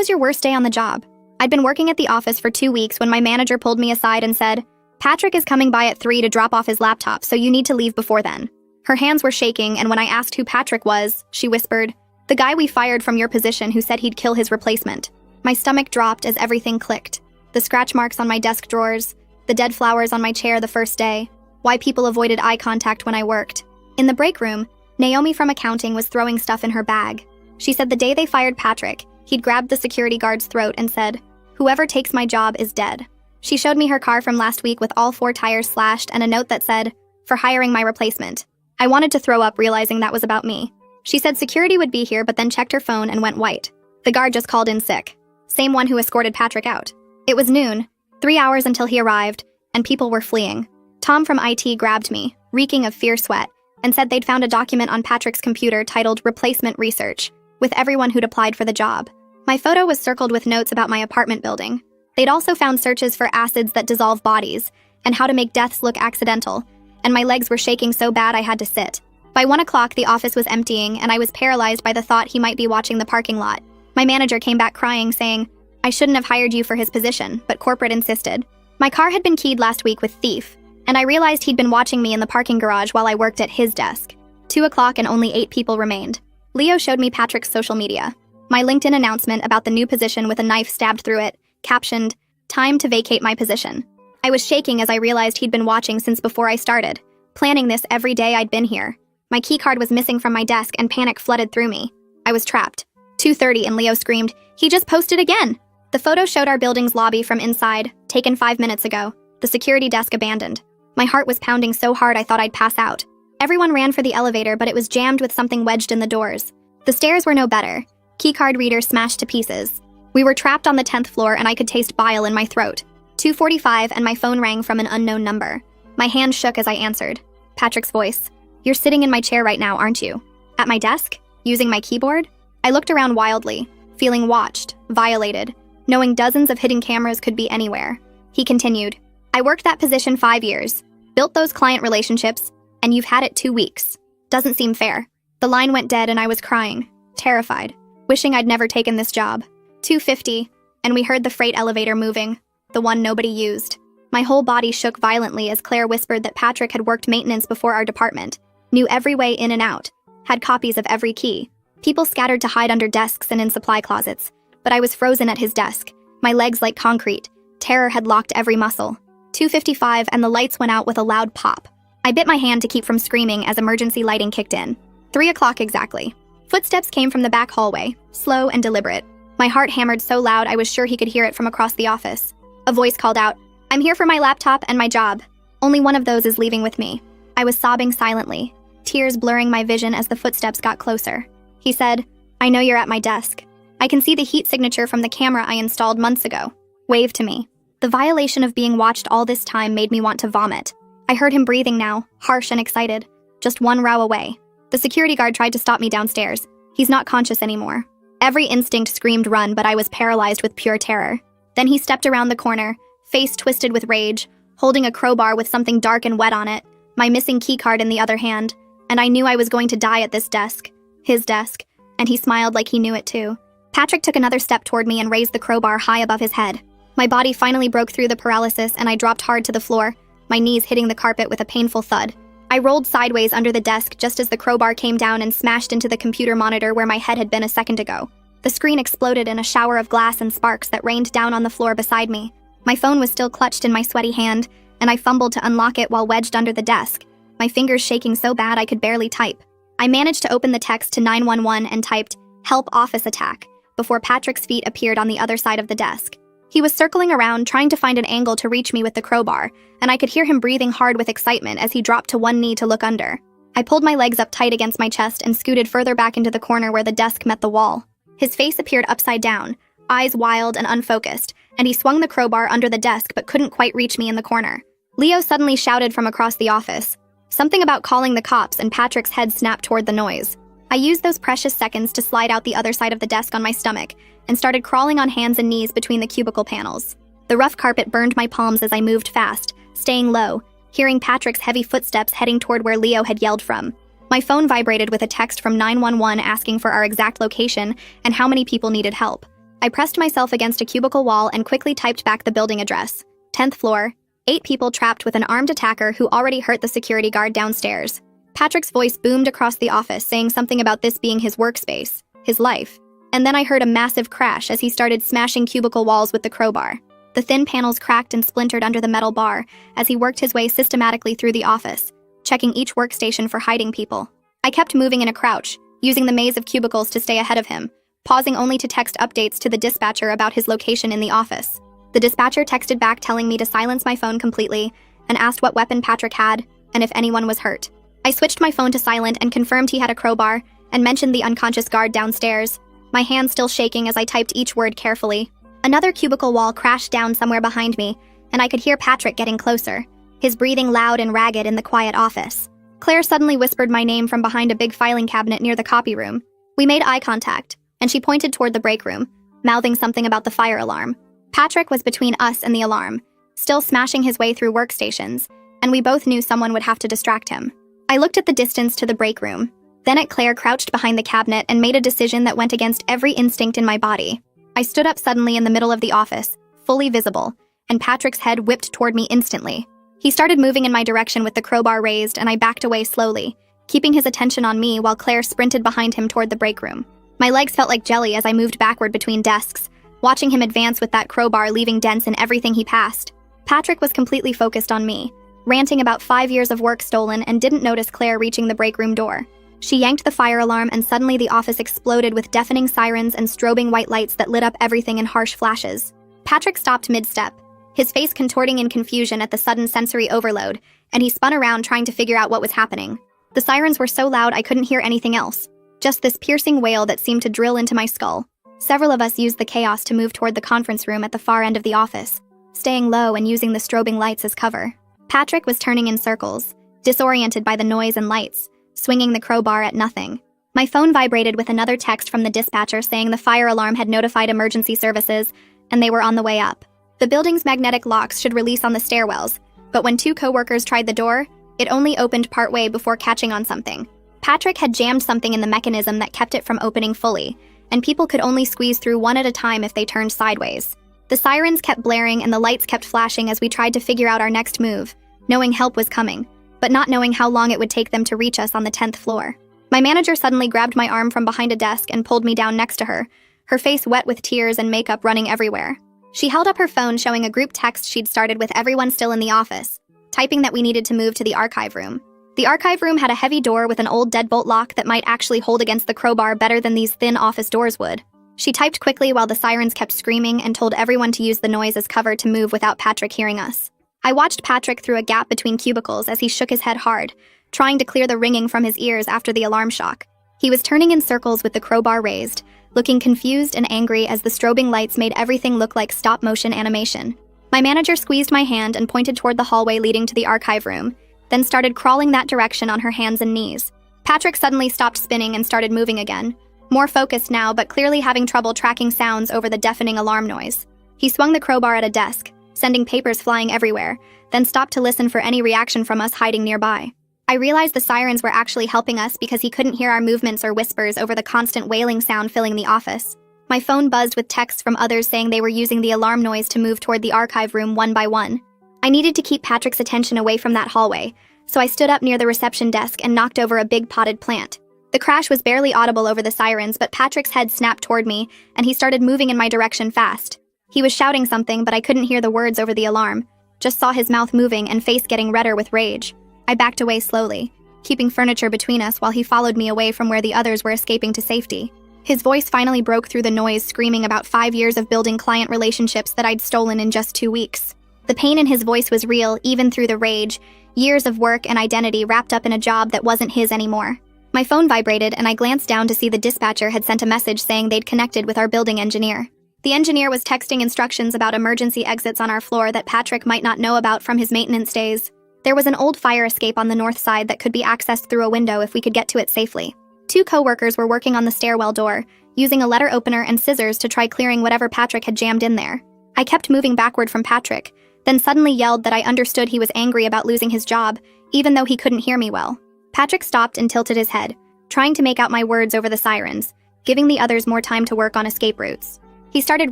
was your worst day on the job? I'd been working at the office for 2 weeks when my manager pulled me aside and said, Patrick is coming by at 3 to drop off his laptop, so you need to leave before then. Her hands were shaking, and when I asked who Patrick was, she whispered, the guy we fired from your position who said he'd kill his replacement. My stomach dropped as everything clicked. The scratch marks on my desk drawers, the dead flowers on my chair the first day, why people avoided eye contact when I worked. In the break room, Naomi from accounting was throwing stuff in her bag. She said the day they fired Patrick, he'd grabbed the security guard's throat and said, whoever takes my job is dead. She showed me her car from last week with all 4 tires slashed and a note that said, for hiring my replacement. I wanted to throw up realizing that was about me. She said security would be here but then checked her phone and went white. The guard just called in sick. Same one who escorted Patrick out. It was noon, 3 hours until he arrived, and people were fleeing. Tom from IT grabbed me, reeking of fierce sweat, and said they'd found a document on Patrick's computer titled Replacement Research, with everyone who'd applied for the job. My photo was circled with notes about my apartment building. They'd also found searches for acids that dissolve bodies, and how to make deaths look accidental, and my legs were shaking so bad I had to sit. By 1 o'clock, the office was emptying, and I was paralyzed by the thought he might be watching the parking lot. My manager came back crying, saying, I shouldn't have hired you for his position, but corporate insisted. My car had been keyed last week with thief, and I realized he'd been watching me in the parking garage while I worked at his desk. 2 o'clock and only 8 people remained. Leo showed me Patrick's social media. My LinkedIn announcement about the new position with a knife stabbed through it, captioned, time to vacate my position. I was shaking as I realized he'd been watching since before I started, planning this every day I'd been here. My keycard was missing from my desk and panic flooded through me. I was trapped. 2:30 and Leo screamed, he just posted again! The photo showed our building's lobby from inside, taken 5 minutes ago, the security desk abandoned. My heart was pounding so hard I thought I'd pass out. Everyone ran for the elevator, but it was jammed with something wedged in the doors. The stairs were no better. Keycard reader smashed to pieces. We were trapped on the 10th floor and I could taste bile in my throat. 2:45 and my phone rang from an unknown number. My hand shook as I answered. Patrick's voice. You're sitting in my chair right now, aren't you? At my desk? Using my keyboard? I looked around wildly, feeling watched, violated, knowing dozens of hidden cameras could be anywhere. He continued. I worked that position 5 years, built those client relationships, and you've had it 2 weeks. Doesn't seem fair. The line went dead and I was crying, terrified, wishing I'd never taken this job. 2:50, and we heard the freight elevator moving, the one nobody used. My whole body shook violently as Claire whispered that Patrick had worked maintenance before our department, knew every way in and out, had copies of every key. People scattered to hide under desks and in supply closets, but I was frozen at his desk, my legs like concrete. Terror had locked every muscle. 2:55 and the lights went out with a loud pop. I bit my hand to keep from screaming as emergency lighting kicked in. 3 o'clock exactly. Footsteps came from the back hallway, slow and deliberate. My heart hammered so loud I was sure he could hear it from across the office. A voice called out, I'm here for my laptop and my job. Only one of those is leaving with me. I was sobbing silently, tears blurring my vision as the footsteps got closer. He said, I know you're at my desk. I can see the heat signature from the camera I installed months ago. Wave to me. The violation of being watched all this time made me want to vomit. I heard him breathing now, harsh and excited, just 1 row away. The security guard tried to stop me downstairs. He's not conscious anymore. Every instinct screamed run, but I was paralyzed with pure terror. Then he stepped around the corner, face twisted with rage, holding a crowbar with something dark and wet on it, my missing keycard in the other hand, and I knew I was going to die at this desk, his desk, and he smiled like he knew it too. Patrick took another step toward me and raised the crowbar high above his head. My body finally broke through the paralysis and I dropped hard to the floor, my knees hitting the carpet with a painful thud. I rolled sideways under the desk just as the crowbar came down and smashed into the computer monitor where my head had been a second ago. The screen exploded in a shower of glass and sparks that rained down on the floor beside me. My phone was still clutched in my sweaty hand, and I fumbled to unlock it while wedged under the desk, my fingers shaking so bad I could barely type. I managed to open the text to 911 and typed, "Help office attack," before Patrick's feet appeared on the other side of the desk. He was circling around, trying to find an angle to reach me with the crowbar, and I could hear him breathing hard with excitement as he dropped to one knee to look under. I pulled my legs up tight against my chest and scooted further back into the corner where the desk met the wall. His face appeared upside down, eyes wild and unfocused, and he swung the crowbar under the desk but couldn't quite reach me in the corner. Leo suddenly shouted from across the office, something about calling the cops, and Patrick's head snapped toward the noise. I used those precious seconds to slide out the other side of the desk on my stomach and started crawling on hands and knees between the cubicle panels. The rough carpet burned my palms as I moved fast, staying low, hearing Patrick's heavy footsteps heading toward where Leo had yelled from. My phone vibrated with a text from 911 asking for our exact location and how many people needed help. I pressed myself against a cubicle wall and quickly typed back the building address. 10th floor, 8 people trapped with an armed attacker who already hurt the security guard downstairs. Patrick's voice boomed across the office, saying something about this being his workspace, his life. And then I heard a massive crash as he started smashing cubicle walls with the crowbar. The thin panels cracked and splintered under the metal bar as he worked his way systematically through the office, checking each workstation for hiding people. I kept moving in a crouch, using the maze of cubicles to stay ahead of him, pausing only to text updates to the dispatcher about his location in the office. The dispatcher texted back telling me to silence my phone completely and asked what weapon Patrick had and if anyone was hurt. I switched my phone to silent and confirmed he had a crowbar and mentioned the unconscious guard downstairs, my hands still shaking as I typed each word carefully. Another cubicle wall crashed down somewhere behind me, and I could hear Patrick getting closer, his breathing loud and ragged in the quiet office. Claire suddenly whispered my name from behind a big filing cabinet near the copy room. We made eye contact, and she pointed toward the break room, mouthing something about the fire alarm. Patrick was between us and the alarm, still smashing his way through workstations, and we both knew someone would have to distract him. I looked at the distance to the break room, then at Claire crouched behind the cabinet and made a decision that went against every instinct in my body. I stood up suddenly in the middle of the office, fully visible, and Patrick's head whipped toward me instantly. He started moving in my direction with the crowbar raised, and I backed away slowly, keeping his attention on me while Claire sprinted behind him toward the break room. My legs felt like jelly as I moved backward between desks, watching him advance with that crowbar leaving dents in everything he passed. Patrick was completely focused on me, ranting about 5 years of work stolen, and didn't notice Claire reaching the break room door. She yanked the fire alarm and suddenly the office exploded with deafening sirens and strobing white lights that lit up everything in harsh flashes. Patrick stopped mid-step, his face contorting in confusion at the sudden sensory overload, and he spun around trying to figure out what was happening. The sirens were so loud I couldn't hear anything else, just this piercing wail that seemed to drill into my skull. Several of us used the chaos to move toward the conference room at the far end of the office, staying low and using the strobing lights as cover. Patrick was turning in circles, disoriented by the noise and lights, swinging the crowbar at nothing. My phone vibrated with another text from the dispatcher saying the fire alarm had notified emergency services and they were on the way up. The building's magnetic locks should release on the stairwells, but when 2 coworkers tried the door, it only opened partway before catching on something. Patrick had jammed something in the mechanism that kept it from opening fully, and people could only squeeze through one at a time if they turned sideways. The sirens kept blaring and the lights kept flashing as we tried to figure out our next move, knowing help was coming, but not knowing how long it would take them to reach us on the 10th floor. My manager suddenly grabbed my arm from behind a desk and pulled me down next to her, her face wet with tears and makeup running everywhere. She held up her phone showing a group text she'd started with everyone still in the office, typing that we needed to move to the archive room. The archive room had a heavy door with an old deadbolt lock that might actually hold against the crowbar better than these thin office doors would. She typed quickly while the sirens kept screaming and told everyone to use the noise as cover to move without Patrick hearing us. I watched Patrick through a gap between cubicles as he shook his head hard, trying to clear the ringing from his ears after the alarm shock. He was turning in circles with the crowbar raised, looking confused and angry as the strobing lights made everything look like stop-motion animation. My manager squeezed my hand and pointed toward the hallway leading to the archive room, then started crawling that direction on her hands and knees. Patrick suddenly stopped spinning and started moving again, more focused now but clearly having trouble tracking sounds over the deafening alarm noise. He swung the crowbar at a desk, sending papers flying everywhere, then stopped to listen for any reaction from us hiding nearby. I realized the sirens were actually helping us because he couldn't hear our movements or whispers over the constant wailing sound filling the office. My phone buzzed with texts from others saying they were using the alarm noise to move toward the archive room one by one. I needed to keep Patrick's attention away from that hallway, so I stood up near the reception desk and knocked over a big potted plant. The crash was barely audible over the sirens, but Patrick's head snapped toward me, and he started moving in my direction fast. He was shouting something, but I couldn't hear the words over the alarm, just saw his mouth moving and face getting redder with rage. I backed away slowly, keeping furniture between us while he followed me away from where the others were escaping to safety. His voice finally broke through the noise, screaming about 5 years of building client relationships that I'd stolen in just 2 weeks. The pain in his voice was real, even through the rage, years of work and identity wrapped up in a job that wasn't his anymore. My phone vibrated, and I glanced down to see the dispatcher had sent a message saying they'd connected with our building engineer. The engineer was texting instructions about emergency exits on our floor that Patrick might not know about from his maintenance days. There was an old fire escape on the north side that could be accessed through a window if we could get to it safely. 2 coworkers were working on the stairwell door, using a letter opener and scissors to try clearing whatever Patrick had jammed in there. I kept moving backward from Patrick, then suddenly yelled that I understood he was angry about losing his job, even though he couldn't hear me well. Patrick stopped and tilted his head, trying to make out my words over the sirens, giving the others more time to work on escape routes. He started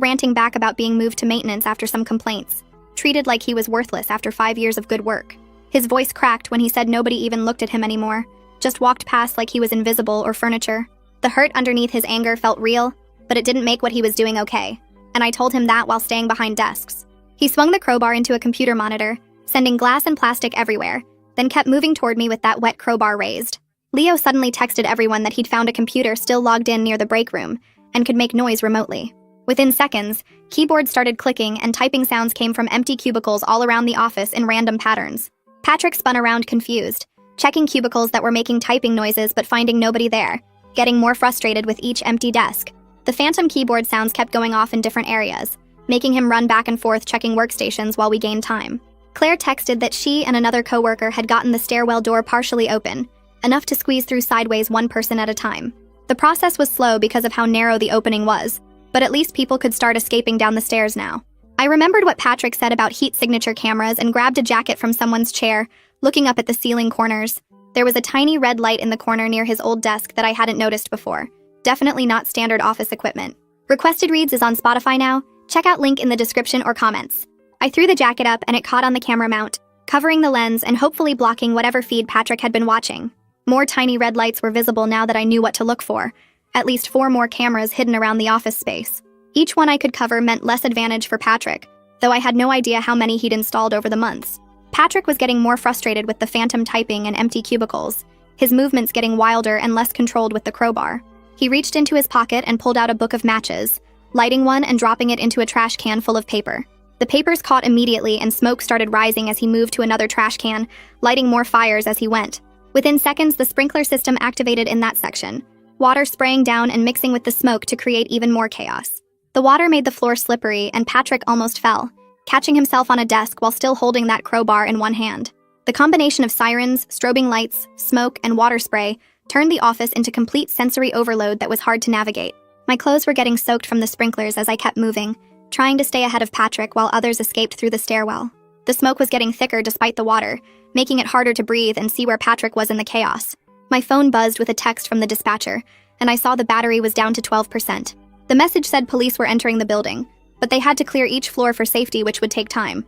ranting back about being moved to maintenance after some complaints, treated like he was worthless after 5 years of good work. His voice cracked when he said nobody even looked at him anymore, just walked past like he was invisible or furniture. The hurt underneath his anger felt real, but it didn't make what he was doing okay, and I told him that while staying behind desks. He swung the crowbar into a computer monitor, sending glass and plastic everywhere, then kept moving toward me with that wet crowbar raised. Leo suddenly texted everyone that he'd found a computer still logged in near the break room and could make noise remotely. Within seconds, keyboards started clicking and typing sounds came from empty cubicles all around the office in random patterns. Patrick spun around confused, checking cubicles that were making typing noises but finding nobody there, getting more frustrated with each empty desk. The phantom keyboard sounds kept going off in different areas, making him run back and forth checking workstations while we gained time. Claire texted that she and another coworker had gotten the stairwell door partially open, enough to squeeze through sideways one person at a time. The process was slow because of how narrow the opening was, but at least people could start escaping down the stairs now. I remembered what Patrick said about heat signature cameras and grabbed a jacket from someone's chair, looking up at the ceiling corners. There was a tiny red light in the corner near his old desk that I hadn't noticed before. Definitely not standard office equipment. Requested Reads is on Spotify now. Check out link in the description or comments. I threw the jacket up and it caught on the camera mount, covering the lens and hopefully blocking whatever feed Patrick had been watching. More tiny red lights were visible now that I knew what to look for. At least 4 more cameras hidden around the office space. Each one I could cover meant less advantage for Patrick, though I had no idea how many he'd installed over the months. Patrick was getting more frustrated with the phantom typing and empty cubicles, his movements getting wilder and less controlled with the crowbar. He reached into his pocket and pulled out a book of matches, lighting one and dropping it into a trash can full of paper. The papers caught immediately and smoke started rising as he moved to another trash can, lighting more fires as he went. Within seconds, the sprinkler system activated in that section, water spraying down and mixing with the smoke to create even more chaos. The water made the floor slippery and Patrick almost fell, catching himself on a desk while still holding that crowbar in one hand. The combination of sirens, strobing lights, smoke, and water spray turned the office into complete sensory overload that was hard to navigate. My clothes were getting soaked from the sprinklers as I kept moving, trying to stay ahead of Patrick while others escaped through the stairwell. The smoke was getting thicker despite the water, making it harder to breathe and see where Patrick was in the chaos. My phone buzzed with a text from the dispatcher, and I saw the battery was down to 12%. The message said police were entering the building, but they had to clear each floor for safety, which would take time.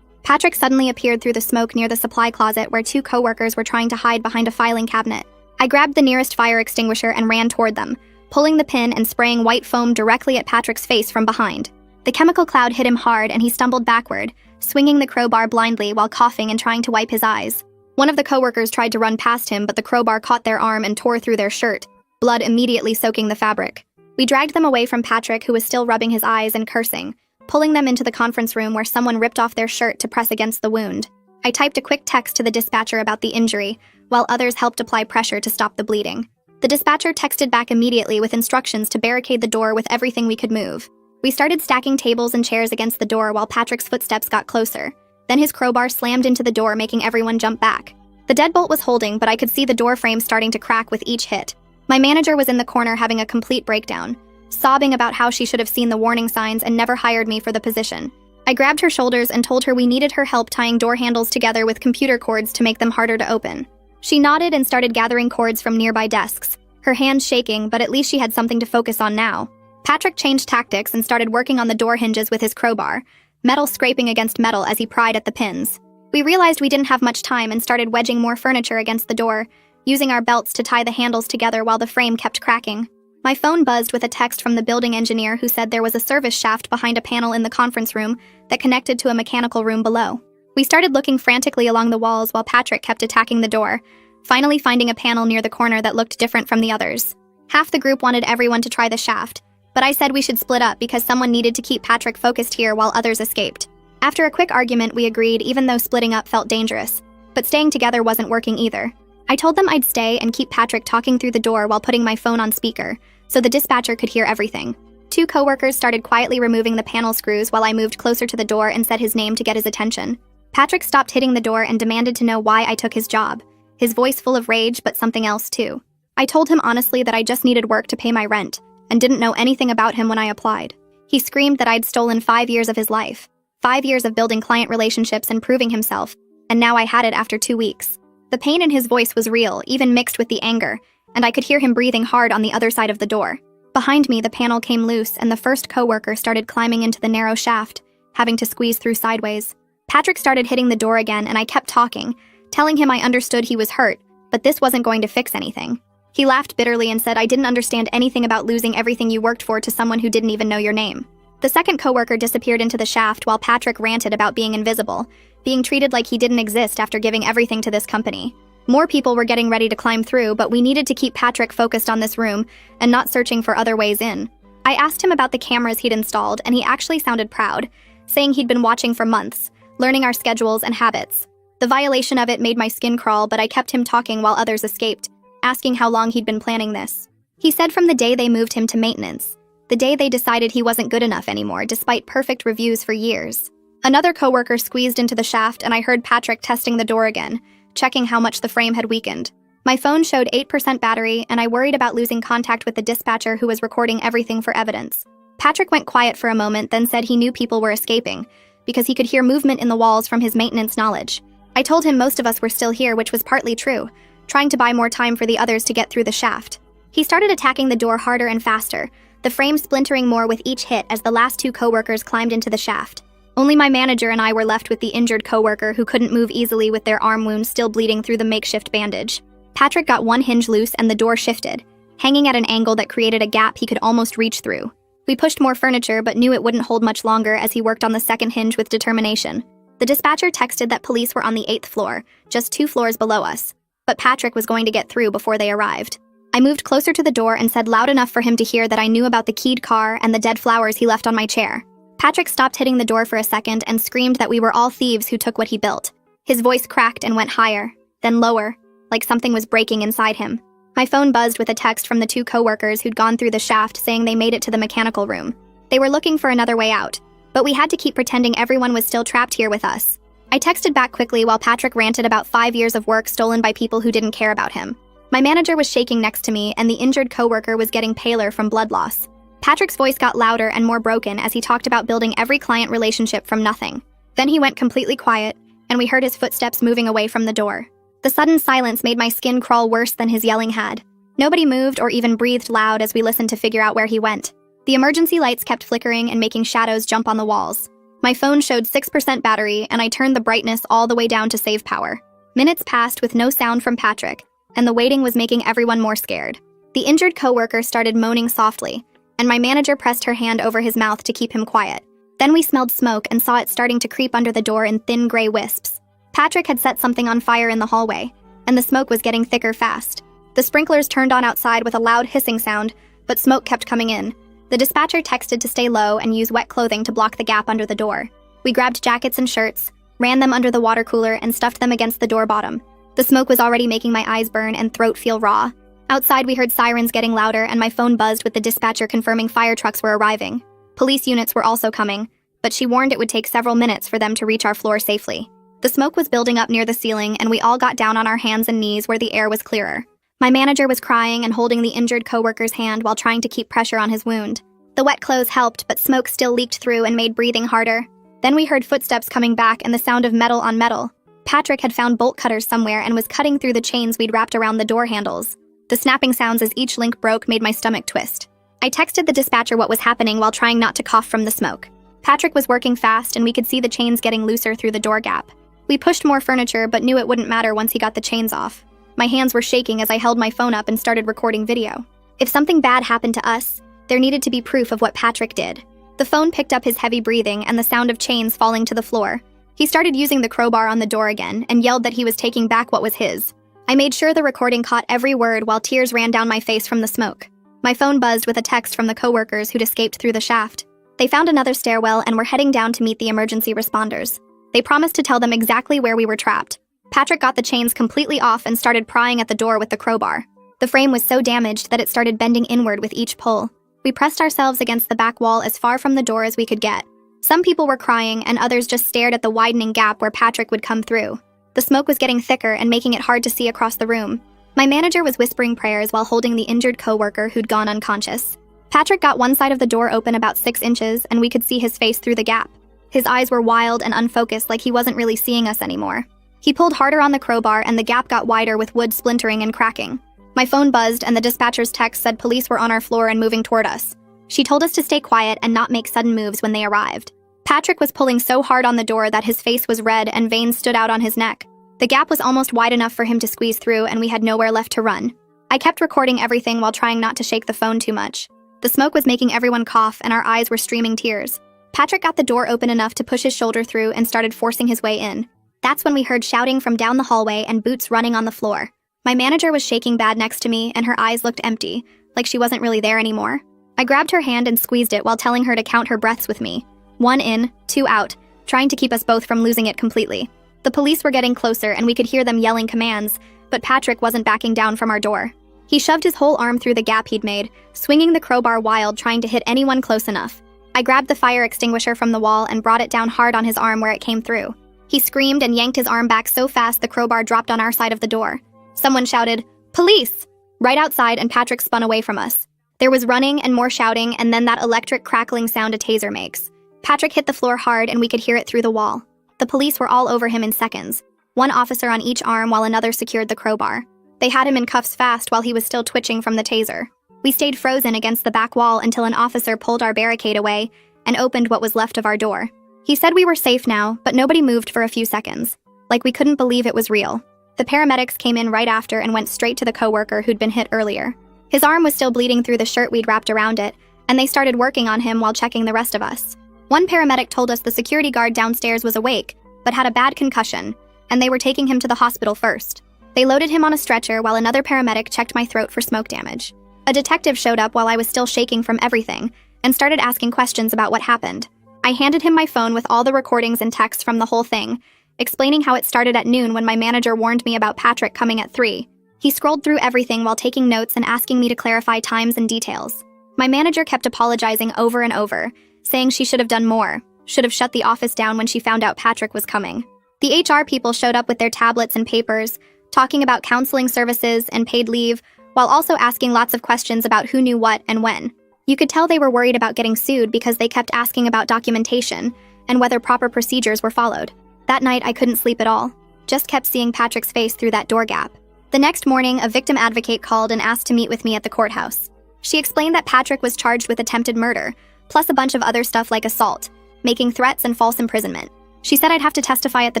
Patrick suddenly appeared through the smoke near the supply closet where 2 coworkers were trying to hide behind a filing cabinet. I grabbed the nearest fire extinguisher and ran toward them, pulling the pin and spraying white foam directly at Patrick's face from behind. The chemical cloud hit him hard and he stumbled backward, swinging the crowbar blindly while coughing and trying to wipe his eyes. One of the coworkers tried to run past him, but the crowbar caught their arm and tore through their shirt, blood immediately soaking the fabric. We dragged them away from Patrick, who was still rubbing his eyes and cursing, pulling them into the conference room where someone ripped off their shirt to press against the wound. I typed a quick text to the dispatcher about the injury, while others helped apply pressure to stop the bleeding. The dispatcher texted back immediately with instructions to barricade the door with everything we could move. We started stacking tables and chairs against the door while Patrick's footsteps got closer. Then his crowbar slammed into the door, making everyone jump back. The deadbolt was holding, but I could see the door frame starting to crack with each hit. My manager was in the corner having a complete breakdown, sobbing about how she should have seen the warning signs and never hired me for the position. I grabbed her shoulders and told her we needed her help tying door handles together with computer cords to make them harder to open. She nodded and started gathering cords from nearby desks, her hands shaking, but at least she had something to focus on now. Patrick changed tactics and started working on the door hinges with his crowbar, metal scraping against metal as he pried at the pins. We realized we didn't have much time and started wedging more furniture against the door, using our belts to tie the handles together while the frame kept cracking. My phone buzzed with a text from the building engineer who said there was a service shaft behind a panel in the conference room that connected to a mechanical room below. We started looking frantically along the walls while Patrick kept attacking the door, finally finding a panel near the corner that looked different from the others. Half the group wanted everyone to try the shaft, but I said we should split up because someone needed to keep Patrick focused here while others escaped. After a quick argument, we agreed even though splitting up felt dangerous, but staying together wasn't working either. I told them I'd stay and keep Patrick talking through the door while putting my phone on speaker, so the dispatcher could hear everything. 2 coworkers started quietly removing the panel screws while I moved closer to the door and said his name to get his attention. Patrick stopped hitting the door and demanded to know why I took his job, his voice full of rage but something else too. I told him honestly that I just needed work to pay my rent, and didn't know anything about him when I applied. He screamed that I'd stolen 5 years of his life, 5 years of building client relationships and proving himself, and now I had it after 2 weeks. The pain in his voice was real, even mixed with the anger, and I could hear him breathing hard on the other side of the door. Behind me, the panel came loose and the first coworker started climbing into the narrow shaft, having to squeeze through sideways. Patrick started hitting the door again and I kept talking, telling him I understood he was hurt, but this wasn't going to fix anything. He laughed bitterly and said I didn't understand anything about losing everything you worked for to someone who didn't even know your name. The second coworker disappeared into the shaft while Patrick ranted about being invisible, being treated like he didn't exist after giving everything to this company. More people were getting ready to climb through, but we needed to keep Patrick focused on this room and not searching for other ways in. I asked him about the cameras he'd installed, and he actually sounded proud, saying he'd been watching for months, learning our schedules and habits. The violation of it made my skin crawl, but I kept him talking while others escaped, asking how long he'd been planning this. He said from the day they moved him to maintenance, the day they decided he wasn't good enough anymore, despite perfect reviews for years. Another coworker squeezed into the shaft, and I heard Patrick testing the door again, checking how much the frame had weakened. My phone showed 8% battery, and I worried about losing contact with the dispatcher who was recording everything for evidence. Patrick went quiet for a moment, then said he knew people were escaping, because he could hear movement in the walls from his maintenance knowledge. I told him most of us were still here, which was partly true, trying to buy more time for the others to get through the shaft. He started attacking the door harder and faster, the frame splintering more with each hit as the last two coworkers climbed into the shaft. Only my manager and I were left with the injured coworker who couldn't move easily with their arm wound still bleeding through the makeshift bandage. Patrick got one hinge loose and the door shifted, hanging at an angle that created a gap he could almost reach through. We pushed more furniture but knew it wouldn't hold much longer as he worked on the second hinge with determination. The dispatcher texted that police were on the 8th floor, just 2 floors below us, but Patrick was going to get through before they arrived. I moved closer to the door and said loud enough for him to hear that I knew about the keyed car and the dead flowers he left on my chair. Patrick stopped hitting the door for a second and screamed that we were all thieves who took what he built. His voice cracked and went higher, then lower, like something was breaking inside him. My phone buzzed with a text from the 2 coworkers who'd gone through the shaft saying they made it to the mechanical room. They were looking for another way out, but we had to keep pretending everyone was still trapped here with us. I texted back quickly while Patrick ranted about 5 years of work stolen by people who didn't care about him. My manager was shaking next to me and the injured coworker was getting paler from blood loss. Patrick's voice got louder and more broken as he talked about building every client relationship from nothing. Then he went completely quiet, and we heard his footsteps moving away from the door. The sudden silence made my skin crawl worse than his yelling had. Nobody moved or even breathed loud as we listened to figure out where he went. The emergency lights kept flickering and making shadows jump on the walls. My phone showed 6% battery, and I turned the brightness all the way down to save power. Minutes passed with no sound from Patrick, and the waiting was making everyone more scared. The injured coworker started moaning softly, and my manager pressed her hand over his mouth to keep him quiet. Then we smelled smoke and saw it starting to creep under the door in thin gray wisps. Patrick had set something on fire in the hallway, and the smoke was getting thicker fast. The sprinklers turned on outside with a loud hissing sound, but smoke kept coming in. The dispatcher texted to stay low and use wet clothing to block the gap under the door. We grabbed jackets and shirts, ran them under the water cooler, and stuffed them against the door bottom. The smoke was already making my eyes burn and throat feel raw. Outside, we heard sirens getting louder, and my phone buzzed with the dispatcher confirming fire trucks were arriving. Police units were also coming, but she warned it would take several minutes for them to reach our floor safely. The smoke was building up near the ceiling, and we all got down on our hands and knees where the air was clearer. My manager was crying and holding the injured coworker's hand while trying to keep pressure on his wound. The wet clothes helped, but smoke still leaked through and made breathing harder. Then we heard footsteps coming back and the sound of metal on metal. Patrick had found bolt cutters somewhere and was cutting through the chains we'd wrapped around the door handles. The snapping sounds as each link broke made my stomach twist. I texted the dispatcher what was happening while trying not to cough from the smoke. Patrick was working fast, and we could see the chains getting looser through the door gap. We pushed more furniture, but knew it wouldn't matter once he got the chains off. My hands were shaking as I held my phone up and started recording video. If something bad happened to us, there needed to be proof of what Patrick did. The phone picked up his heavy breathing and the sound of chains falling to the floor. He started using the crowbar on the door again and yelled that he was taking back what was his. I made sure the recording caught every word while tears ran down my face from the smoke. My phone buzzed with a text from the coworkers who'd escaped through the shaft. They found another stairwell and were heading down to meet the emergency responders. They promised to tell them exactly where we were trapped. Patrick got the chains completely off and started prying at the door with the crowbar. The frame was so damaged that it started bending inward with each pull. We pressed ourselves against the back wall as far from the door as we could get. Some people were crying and others just stared at the widening gap where Patrick would come through. The smoke was getting thicker and making it hard to see across the room. My manager was whispering prayers while holding the injured coworker who'd gone unconscious. Patrick got one side of the door open about 6 inches and we could see his face through the gap. His eyes were wild and unfocused, like he wasn't really seeing us anymore. He pulled harder on the crowbar and the gap got wider with wood splintering and cracking. My phone buzzed and the dispatcher's text said police were on our floor and moving toward us. She told us to stay quiet and not make sudden moves when they arrived. Patrick was pulling so hard on the door that his face was red and veins stood out on his neck. The gap was almost wide enough for him to squeeze through, and we had nowhere left to run. I kept recording everything while trying not to shake the phone too much. The smoke was making everyone cough and our eyes were streaming tears. Patrick got the door open enough to push his shoulder through and started forcing his way in. That's when we heard shouting from down the hallway and boots running on the floor. My manager was shaking bad next to me and her eyes looked empty, like she wasn't really there anymore. I grabbed her hand and squeezed it while telling her to count her breaths with me. 1 in, 2 out, trying to keep us both from losing it completely. The police were getting closer and we could hear them yelling commands, but Patrick wasn't backing down from our door. He shoved his whole arm through the gap he'd made, swinging the crowbar wild, trying to hit anyone close enough. I grabbed the fire extinguisher from the wall and brought it down hard on his arm where it came through. He screamed and yanked his arm back so fast the crowbar dropped on our side of the door. Someone shouted, "Police!" right outside, and Patrick spun away from us. There was running and more shouting, and then that electric crackling sound a taser makes. Patrick hit the floor hard and we could hear it through the wall. The police were all over him in seconds, one officer on each arm while another secured the crowbar. They had him in cuffs fast while he was still twitching from the taser. We stayed frozen against the back wall until an officer pulled our barricade away and opened what was left of our door. He said we were safe now, but nobody moved for a few seconds, like we couldn't believe it was real. The paramedics came in right after and went straight to the coworker who'd been hit earlier. His arm was still bleeding through the shirt we'd wrapped around it, and they started working on him while checking the rest of us. One paramedic told us the security guard downstairs was awake, but had a bad concussion, and they were taking him to the hospital first. They loaded him on a stretcher while another paramedic checked my throat for smoke damage. A detective showed up while I was still shaking from everything and started asking questions about what happened. I handed him my phone with all the recordings and texts from the whole thing, explaining how it started at noon when my manager warned me about Patrick coming at 3. He scrolled through everything while taking notes and asking me to clarify times and details. My manager kept apologizing over and over, saying she should have done more, should have shut the office down when she found out Patrick was coming. The HR people showed up with their tablets and papers, talking about counseling services and paid leave, while also asking lots of questions about who knew what and when. You could tell they were worried about getting sued because they kept asking about documentation and whether proper procedures were followed. That night, I couldn't sleep at all, just kept seeing Patrick's face through that door gap. The next morning, a victim advocate called and asked to meet with me at the courthouse. She explained that Patrick was charged with attempted murder, plus a bunch of other stuff like assault, making threats and false imprisonment. She said I'd have to testify at the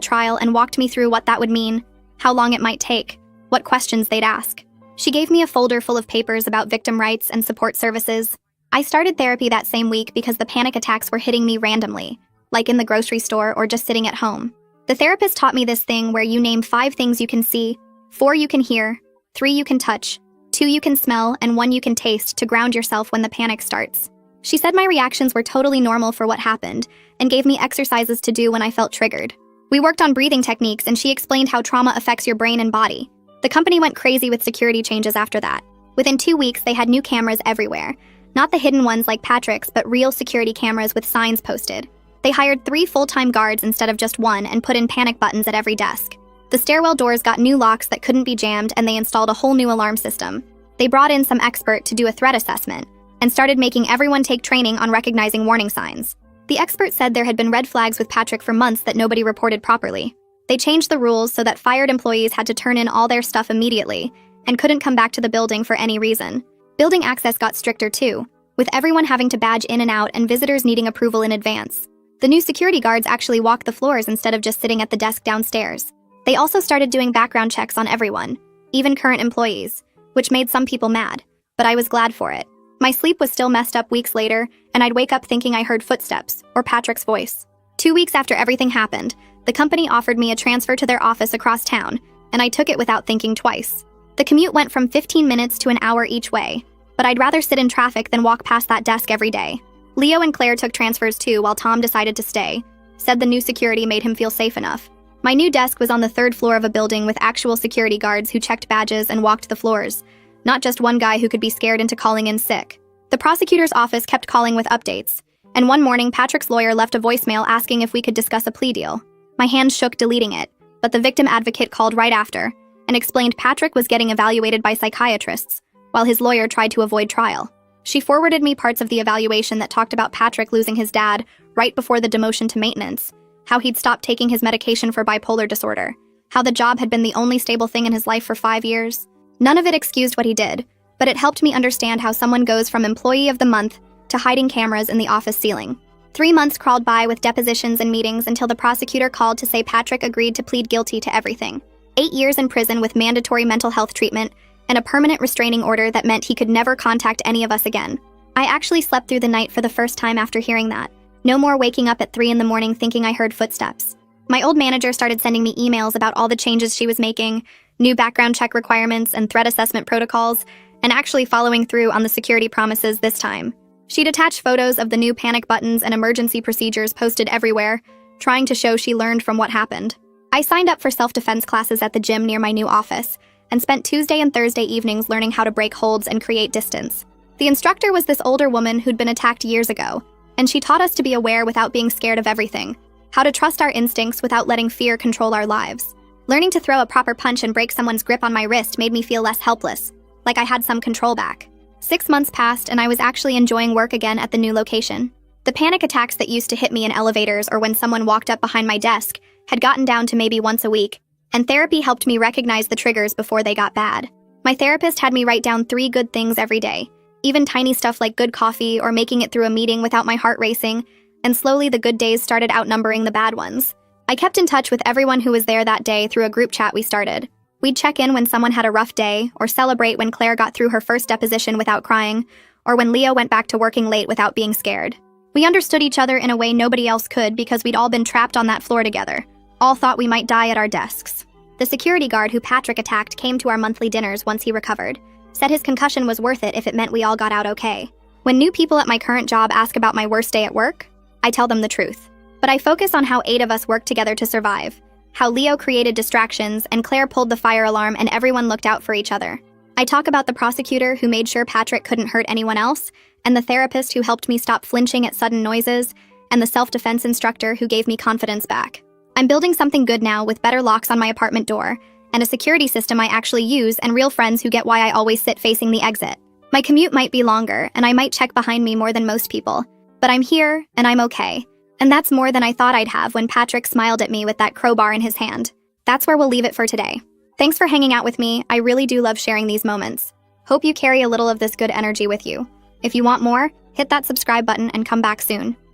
trial and walked me through what that would mean, how long it might take, what questions they'd ask. She gave me a folder full of papers about victim rights and support services. I started therapy that same week because the panic attacks were hitting me randomly, like in the grocery store or just sitting at home. The therapist taught me this thing where you name 5 things you can see, 4 you can hear, 3 you can touch, 2 you can smell, and 1 you can taste to ground yourself when the panic starts. She said my reactions were totally normal for what happened and gave me exercises to do when I felt triggered. We worked on breathing techniques and she explained how trauma affects your brain and body. The company went crazy with security changes after that. Within 2 weeks, they had new cameras everywhere. Not the hidden ones like Patrick's, but real security cameras with signs posted. They hired 3 full-time guards instead of just 1 and put in panic buttons at every desk. The stairwell doors got new locks that couldn't be jammed, and they installed a whole new alarm system. They brought in some expert to do a threat assessment and started making everyone take training on recognizing warning signs. The expert said there had been red flags with Patrick for months that nobody reported properly. They changed the rules so that fired employees had to turn in all their stuff immediately and couldn't come back to the building for any reason. Building access got stricter too, with everyone having to badge in and out and visitors needing approval in advance. The new security guards actually walked the floors instead of just sitting at the desk downstairs. They also started doing background checks on everyone, even current employees, which made some people mad, but I was glad for it. My sleep was still messed up weeks later, and I'd wake up thinking I heard footsteps or Patrick's voice. 2 weeks after everything happened, the company offered me a transfer to their office across town, and I took it without thinking twice. The commute went from 15 minutes to an hour each way, but I'd rather sit in traffic than walk past that desk every day. Leo and Claire took transfers too while Tom decided to stay, said the new security made him feel safe enough. My new desk was on the 3rd floor of a building with actual security guards who checked badges and walked the floors, not just one guy who could be scared into calling in sick. The prosecutor's office kept calling with updates, and one morning Patrick's lawyer left a voicemail asking if we could discuss a plea deal. My hands shook deleting it, but the victim advocate called right after and explained Patrick was getting evaluated by psychiatrists, while his lawyer tried to avoid trial. She forwarded me parts of the evaluation that talked about Patrick losing his dad right before the demotion to maintenance, how he'd stopped taking his medication for bipolar disorder, how the job had been the only stable thing in his life for 5 years. None of it excused what he did, but it helped me understand how someone goes from employee of the month to hiding cameras in the office ceiling. 3 months crawled by with depositions and meetings until the prosecutor called to say Patrick agreed to plead guilty to everything. 8 years in prison with mandatory mental health treatment and a permanent restraining order that meant he could never contact any of us again. I actually slept through the night for the first time after hearing that. No more waking up at 3 in the morning thinking I heard footsteps. My old manager started sending me emails about all the changes she was making, new background check requirements and threat assessment protocols, and actually following through on the security promises this time. She'd attach photos of the new panic buttons and emergency procedures posted everywhere, trying to show she learned from what happened. I signed up for self-defense classes at the gym near my new office, and spent Tuesday and Thursday evenings learning how to break holds and create distance. The instructor was this older woman who'd been attacked years ago, and she taught us to be aware without being scared of everything, how to trust our instincts without letting fear control our lives. Learning to throw a proper punch and break someone's grip on my wrist made me feel less helpless, like I had some control back. 6 months passed and I was actually enjoying work again at the new location. The panic attacks that used to hit me in elevators or when someone walked up behind my desk had gotten down to maybe once a week, and therapy helped me recognize the triggers before they got bad. My therapist had me write down 3 good things every day, even tiny stuff like good coffee or making it through a meeting without my heart racing, and slowly the good days started outnumbering the bad ones. I kept in touch with everyone who was there that day through a group chat we started. We'd check in when someone had a rough day, or celebrate when Claire got through her first deposition without crying, or when Leo went back to working late without being scared. We understood each other in a way nobody else could because we'd all been trapped on that floor together. All thought we might die at our desks. The security guard who Patrick attacked came to our monthly dinners once he recovered, said his concussion was worth it if it meant we all got out okay. When new people at my current job ask about my worst day at work, I tell them the truth. But I focus on how 8 of us worked together to survive, how Leo created distractions and Claire pulled the fire alarm and everyone looked out for each other. I talk about the prosecutor who made sure Patrick couldn't hurt anyone else, and the therapist who helped me stop flinching at sudden noises, and the self-defense instructor who gave me confidence back. I'm building something good now with better locks on my apartment door, and a security system I actually use and real friends who get why I always sit facing the exit. My commute might be longer, and I might check behind me more than most people, but I'm here, and I'm okay. And that's more than I thought I'd have when Patrick smiled at me with that crowbar in his hand. That's where we'll leave it for today. Thanks for hanging out with me. I really do love sharing these moments. Hope you carry a little of this good energy with you. If you want more, hit that subscribe button and come back soon.